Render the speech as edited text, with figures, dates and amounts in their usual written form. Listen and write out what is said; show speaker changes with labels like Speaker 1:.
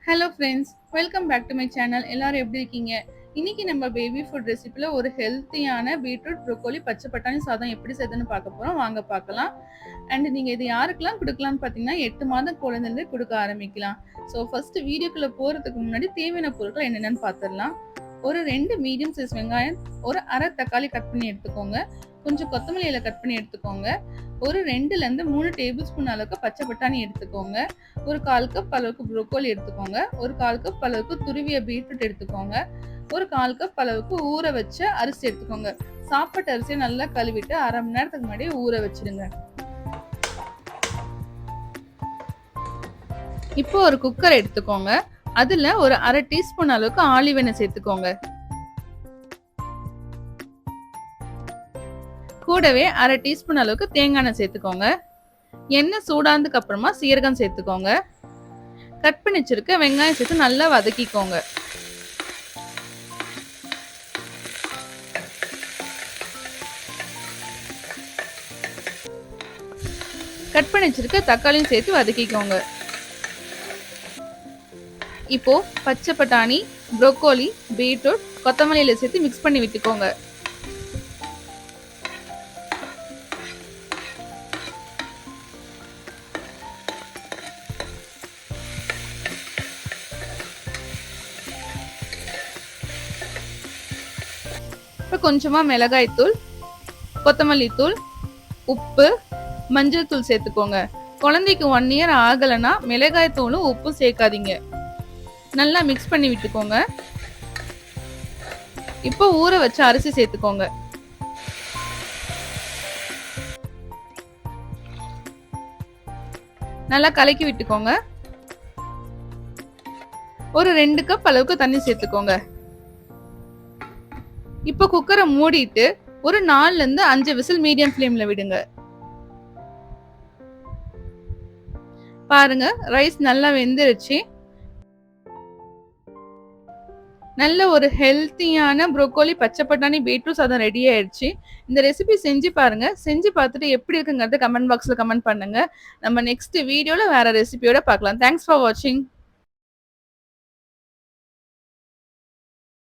Speaker 1: Hello friends, welcome back to my channel. எல்லாரும் எப்படி இருக்கீங்க? இன்னைக்கு நம்ம பேபி ஃபுட் ரெசிபில ஒரு ஹெல்த்தியான பீட்ரூட், ப்ரோக்கோலி, பச்சை பட்டாணி சாதம் எப்படி செய்யுதுன்னு பார்க்க போறோம். வாங்க பார்க்கலாம். அண்ட் நீங்க இது யாருக்கெல்லாம் கொடுக்கலாம்னு பார்த்தீங்கன்னா 8 மாத குழந்தைலேருந்து கொடுக்க ஆரம்பிக்கலாம். ஸோ ஃபர்ஸ்ட் வீடியோக்குள்ள போறதுக்கு முன்னாடி தேவையான பொருட்கள் என்னென்னு பார்த்துடலாம். ஒரு 2 மீடியம் சைஸ் வெங்காயம், ஒரு அரை தக்காளி கட் பண்ணி எடுத்துக்கோங்க. கொஞ்சம் கொத்தமல்லி இலை கட் பண்ணி எடுத்துக்கோங்க. ஒரு 2லேருந்து 3 டேபிள் ஸ்பூன் அளவுக்கு பச்சை பட்டாணி எடுத்துக்கோங்க. ஒரு 1/4 கப் அளவுக்கு ப்ரோக்கோலி எடுத்துக்கோங்க. ஒரு 1/4 கப் அளவுக்கு துருவிய பீட்ரூட் எடுத்துக்கோங்க. ஒரு 1/4 கப் அளவுக்கு ஊற வச்ச அரிசி எடுத்துக்கோங்க. சாப்பாட்டு அரிசியை நல்லா கழுவிட்டு 1/2 மணி நேரத்துக்கு முன்னாடி ஊற வச்சிடுங்க. இப்போ ஒரு குக்கர் எடுத்துக்கோங்க. அதுல ஒரு 1/2 டீஸ்பூன் அளவுக்கு ஆலிவ் எண்ணெய் சேர்த்துக்கோங்க. கூடவே 1/2 டீஸ்பூன் அளவுக்கு தேங்காய் எண்ணெய் சேர்த்துக்கோங்க. எண்ணெய் சூடானதுக்கு அப்புறமா சீரகம் சேர்த்துக்கோங்க. கட் பண்ணி வச்சிருக்க வெங்காயம் சேர்த்து நல்லா வதக்கிக்கோங்க. கட் பண்ணி வச்சிருக்க தக்காளியும் சேர்த்து வதக்கிக்கோங்க. இப்போ பச்சை பட்டாணி, ப்ரோக்கோலி, பீட்ரூட், கொத்தமல்லியில சேர்த்து மிக்ஸ் பண்ணி விட்டுக்கோங்க. இப்போ கொஞ்சமா மிளகாய் தூள், கொத்தமல்லி தூள், உப்பு, மஞ்சள் தூள் சேர்த்துக்கோங்க. குழந்தைக்கு 1 இயர் ஆகலைன்னா மிளகாய் தூளும் உப்பும் சேர்க்காதீங்க. நல்லா மிக்ஸ் பண்ணி விட்டுக்கோங்க. இப்போ ஊற வச்ச அரிசி சேர்த்துக்கோங்க. நல்லா கலக்கி விட்டுக்கோங்க. ஒரு 2 கப் அளவுக்கு தண்ணி சேர்த்துக்கோங்க. இப்போ குக்கரை மூடிட்டு ஒரு 4லேருந்து 5 விசில் மீடியம் ஃப்ளேம்ல விடுங்க. பாருங்க, ரைஸ் நல்லா வெந்துருச்சு. நல்ல ஒரு ஹெல்த்தியான ப்ரோக்கோலி, பச்சை பட்டாணி, பீட்ரூட் சாதம் ரெடி ஆயிடுச்சு. இந்த ரெசிபி செஞ்சு பாருங்க. செஞ்சு பார்த்துட்டு எப்படி இருக்குங்கிறத கமெண்ட் பாக்ஸ்ல கமெண்ட் பண்ணுங்க. நம்ம நெக்ஸ்ட் வீடியோல வேற ரெசிபியோட பார்க்கலாம். தேங்க்ஸ் ஃபார் வாட்சிங்.